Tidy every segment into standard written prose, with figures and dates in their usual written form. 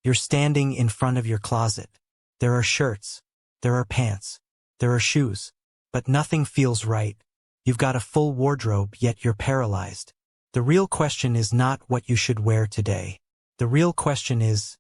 You're standing in front of your closet. There are shirts. There are pants. There are shoes. But nothing feels right. You've got a full wardrobe, yet you're paralyzed. The real question is not what you should wear today. The real question is,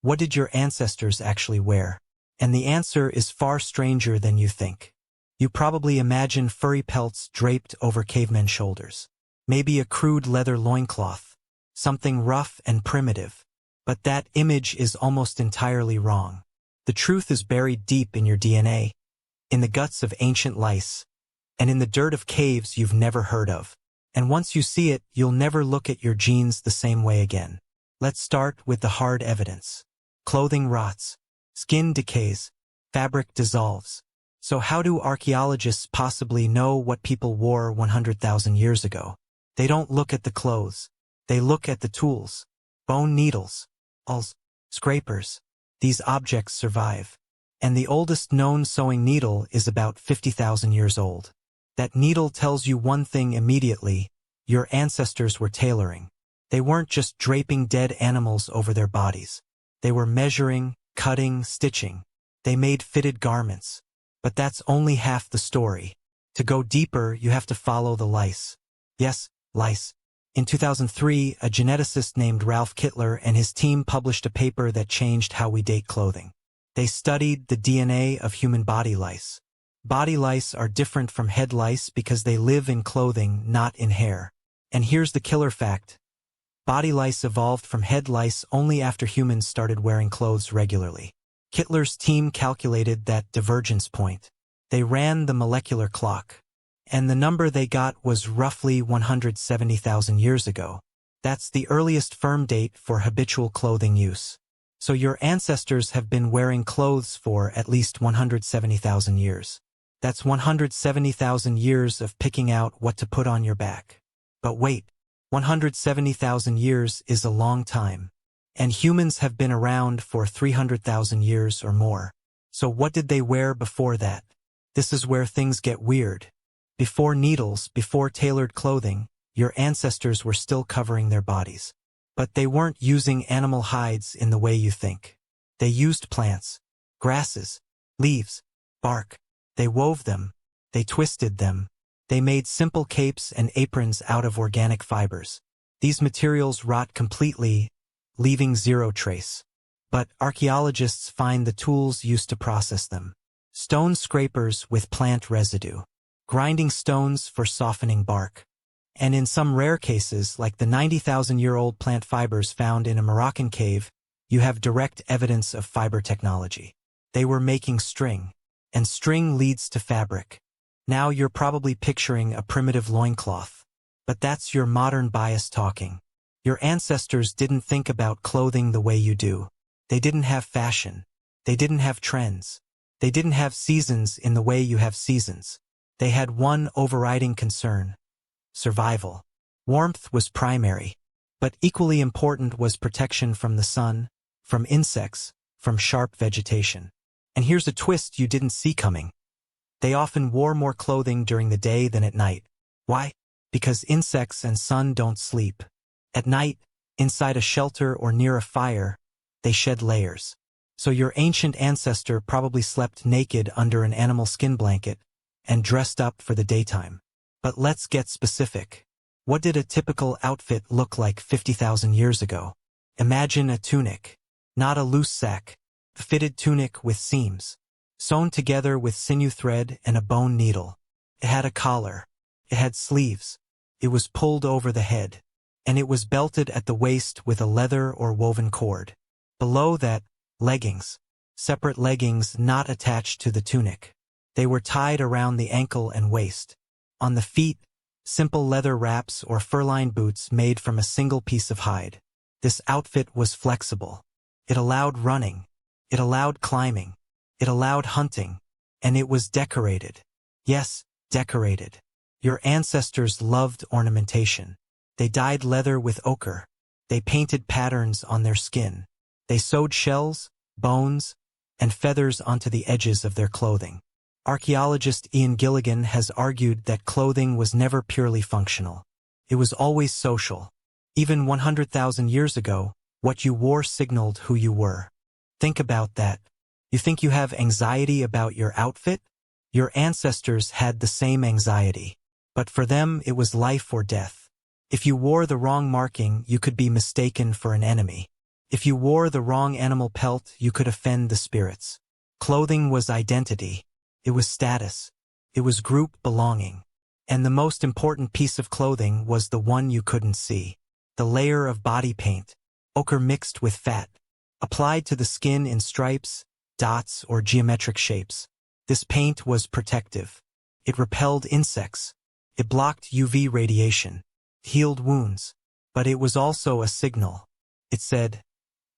what did your ancestors actually wear? And the answer is far stranger than you think. You probably imagine furry pelts draped over cavemen shoulders. Maybe a crude leather loincloth. Something rough and primitive. But that image is almost entirely wrong. The truth is buried deep in your DNA, in the guts of ancient lice, and in the dirt of caves you've never heard of. And once you see it, you'll never look at your genes the same way again. Let's start with the hard evidence. Clothing rots. Skin decays. Fabric dissolves. So how do archaeologists possibly know what people wore 100,000 years ago? They don't look at the clothes. They look at the tools. Bone needles. Awls. Scrapers. These objects survive. And the oldest known sewing needle is about 50,000 years old. That needle tells you one thing immediately: your ancestors were tailoring. They weren't just draping dead animals over their bodies. They were measuring, cutting, stitching. They made fitted garments. But that's only half the story. To go deeper, you have to follow the lice. Yes, lice. In 2003, a geneticist named Ralph Kittler and his team published a paper that changed how we date clothing. They studied the DNA of human body lice. Body lice are different from head lice because they live in clothing, not in hair. And here's the killer fact. Body lice evolved from head lice only after humans started wearing clothes regularly. Kittler's team calculated that divergence point. They ran the molecular clock. And the number they got was roughly 170,000 years ago. That's the earliest firm date for habitual clothing use. So your ancestors have been wearing clothes for at least 170,000 years. That's 170,000 years of picking out what to put on your back. But wait, 170,000 years is a long time. And humans have been around for 300,000 years or more. So what did they wear before that? This is where things get weird. Before needles, before tailored clothing, your ancestors were still covering their bodies. But they weren't using animal hides in the way you think. They used plants, grasses, leaves, bark. They wove them. They twisted them. They made simple capes and aprons out of organic fibers. These materials rot completely, leaving zero trace. But archaeologists find the tools used to process them. Stone scrapers with plant residue. Grinding stones for softening bark. And in some rare cases, like the 90,000-year-old plant fibers found in a Moroccan cave, you have direct evidence of fiber technology. They were making string. And string leads to fabric. Now you're probably picturing a primitive loincloth. But that's your modern bias talking. Your ancestors didn't think about clothing the way you do. They didn't have fashion. They didn't have trends. They didn't have seasons in the way you have seasons. They had one overriding concern: survival. Warmth was primary. But equally important was protection from the sun, from insects, from sharp vegetation. And here's a twist you didn't see coming. They often wore more clothing during the day than at night. Why? Because insects and sun don't sleep. At night, inside a shelter or near a fire, they shed layers. So your ancient ancestor probably slept naked under an animal skin blanket and dressed up for the daytime. But let's get specific. What did a typical outfit look like 50,000 years ago? Imagine a tunic. Not a loose sack. A fitted tunic with seams. Sewn together with sinew thread and a bone needle. It had a collar. It had sleeves. It was pulled over the head. And it was belted at the waist with a leather or woven cord. Below that, leggings. Separate leggings not attached to the tunic. They were tied around the ankle and waist. On the feet, simple leather wraps or fur-lined boots made from a single piece of hide. This outfit was flexible. It allowed running. It allowed climbing. It allowed hunting. And it was decorated. Yes, decorated. Your ancestors loved ornamentation. They dyed leather with ochre. They painted patterns on their skin. They sewed shells, bones, and feathers onto the edges of their clothing. Archaeologist Ian Gilligan has argued that clothing was never purely functional. It was always social. Even 100,000 years ago, What you wore signaled who you were. Think about that. You think you have anxiety about your outfit? Your ancestors had the same anxiety. But for them, it was life or death. If you wore the wrong marking, you could be mistaken for an enemy. If you wore the wrong animal pelt, you could offend the spirits. Clothing was identity. It was status. It was group belonging. And the most important piece of clothing was the one you couldn't see. The layer of body paint, ochre mixed with fat, applied to the skin in stripes, dots, or geometric shapes. This paint was protective. It repelled insects. It blocked UV radiation, healed wounds. But it was also a signal. It said,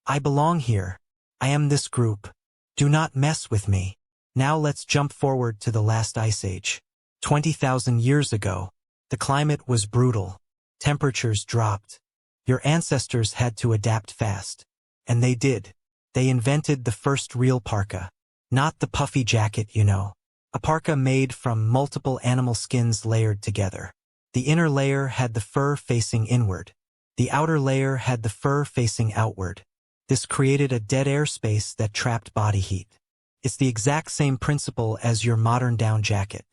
I belong here. I am this group. Do not mess with me. Now let's jump forward to the last ice age. 20,000 years ago, the climate was brutal. Temperatures dropped. Your ancestors had to adapt fast. And they did. They invented the first real parka. Not the puffy jacket, you know. A parka made from multiple animal skins layered together. The inner layer had the fur facing inward. The outer layer had the fur facing outward. This created a dead air space that trapped body heat. It's the exact same principle as your modern down jacket.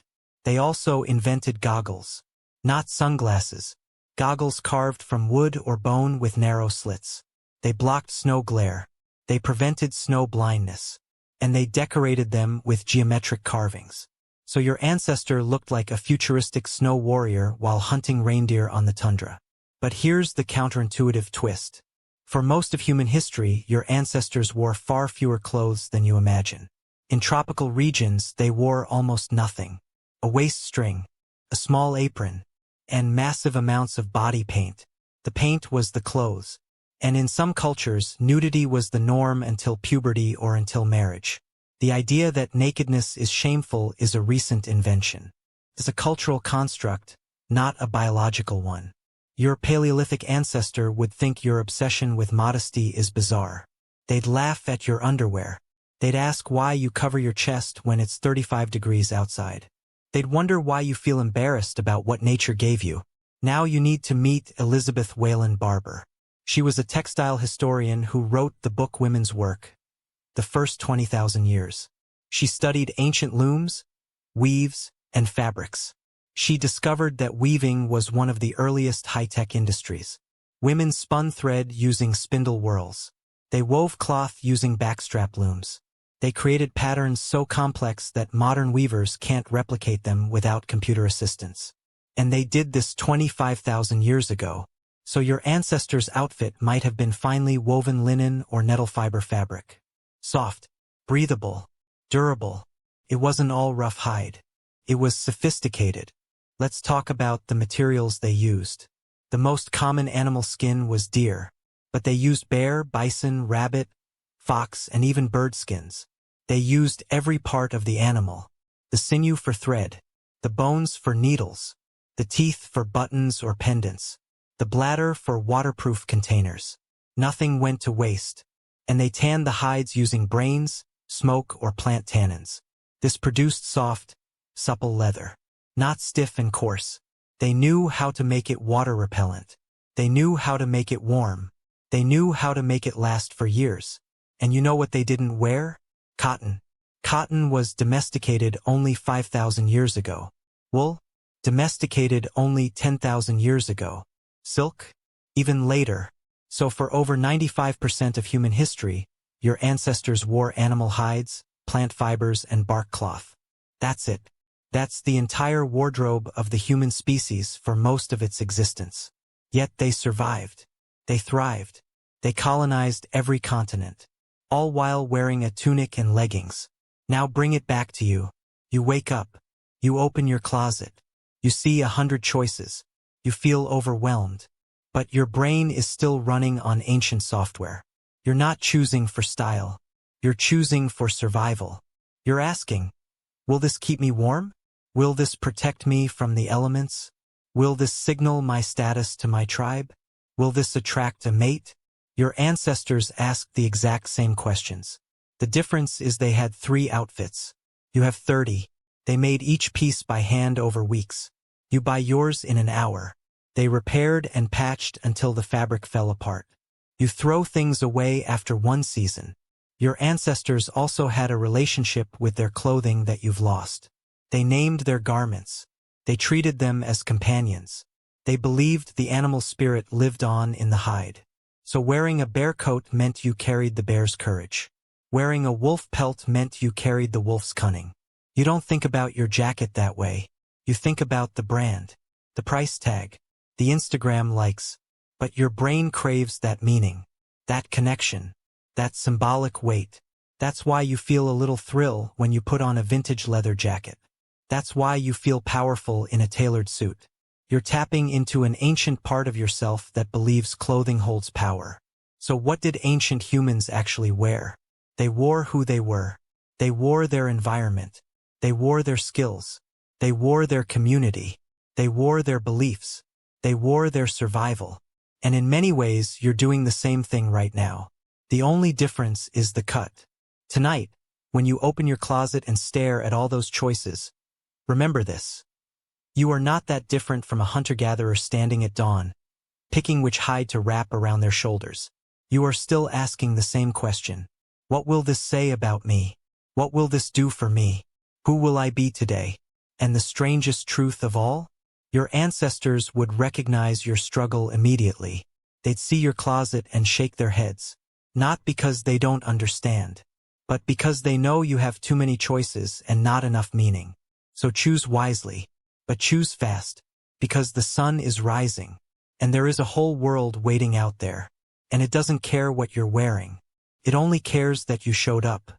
They also invented goggles. Not sunglasses. Goggles carved from wood or bone with narrow slits. They blocked snow glare. They prevented snow blindness. And they decorated them with geometric carvings. So your ancestor looked like a futuristic snow warrior while hunting reindeer on the tundra. But here's the counterintuitive twist. For most of human history, your ancestors wore far fewer clothes than you imagine. In tropical regions, they wore almost nothing. A waist string, a small apron, and massive amounts of body paint. The paint was the clothes. And in some cultures, nudity was the norm until puberty or until marriage. The idea that nakedness is shameful is a recent invention. It's a cultural construct, not a biological one. Your Paleolithic ancestor would think your obsession with modesty is bizarre. They'd laugh at your underwear. They'd ask why you cover your chest when it's 35 degrees outside. They'd wonder why you feel embarrassed about what nature gave you. Now you need to meet Elizabeth Whalen Barber. She was a textile historian who wrote the book Women's Work, the first 20,000 years. She studied ancient looms, weaves, and fabrics. She discovered that weaving was one of the earliest high-tech industries. Women spun thread using spindle whorls. They wove cloth using backstrap looms. They created patterns so complex that modern weavers can't replicate them without computer assistance. And they did this 25,000 years ago. So your ancestors' outfit might have been finely woven linen or nettle fiber fabric. Soft, breathable, durable. It wasn't all rough hide. It was sophisticated. Let's talk about the materials they used. The most common animal skin was deer, but they used bear, bison, rabbit, fox, and even bird skins. They used every part of the animal. The sinew for thread, the bones for needles, the teeth for buttons or pendants, the bladder for waterproof containers. Nothing went to waste. And they tanned the hides using brains, smoke, or plant tannins. This produced soft, supple leather. Not stiff and coarse. They knew how to make it water repellent. They knew how to make it warm. They knew how to make it last for years. And you know what they didn't wear? Cotton. Cotton was domesticated only 5,000 years ago. Wool? Domesticated only 10,000 years ago. Silk? Even later. So for over 95% of human history, your ancestors wore animal hides, plant fibers, and bark cloth. That's it. That's the entire wardrobe of the human species for most of its existence. Yet they survived. They thrived. They colonized every continent. All while wearing a tunic and leggings. Now bring it back to you. You wake up. You open your closet. You see 100 choices. You feel overwhelmed. But your brain is still running on ancient software. You're not choosing for style. You're choosing for survival. You're asking, will this keep me warm? Will this protect me from the elements? Will this signal my status to my tribe? Will this attract a mate? Your ancestors asked the exact same questions. The difference is they had 3 outfits. You have 30. They made each piece by hand over weeks. You buy yours in an hour. They repaired and patched until the fabric fell apart. You throw things away after one season. Your ancestors also had a relationship with their clothing that you've lost. They named their garments. They treated them as companions. They believed the animal spirit lived on in the hide. So wearing a bear coat meant you carried the bear's courage. Wearing a wolf pelt meant you carried the wolf's cunning. You don't think about your jacket that way. You think about the brand, the price tag, the Instagram likes. But your brain craves that meaning, that connection, that symbolic weight. That's why you feel a little thrill when you put on a vintage leather jacket. That's why you feel powerful in a tailored suit. You're tapping into an ancient part of yourself that believes clothing holds power. So what did ancient humans actually wear? They wore who they were. They wore their environment. They wore their skills. They wore their community. They wore their beliefs. They wore their survival. And in many ways, you're doing the same thing right now. The only difference is the cut. Tonight, when you open your closet and stare at all those choices, remember this. You are not that different from a hunter-gatherer standing at dawn, picking which hide to wrap around their shoulders. You are still asking the same question. What will this say about me? What will this do for me? Who will I be today? And the strangest truth of all? Your ancestors would recognize your struggle immediately. They'd see your closet and shake their heads. Not because they don't understand, but because they know you have too many choices and not enough meaning. So choose wisely, but choose fast, because the sun is rising, and there is a whole world waiting out there, and it doesn't care what you're wearing. It only cares that you showed up.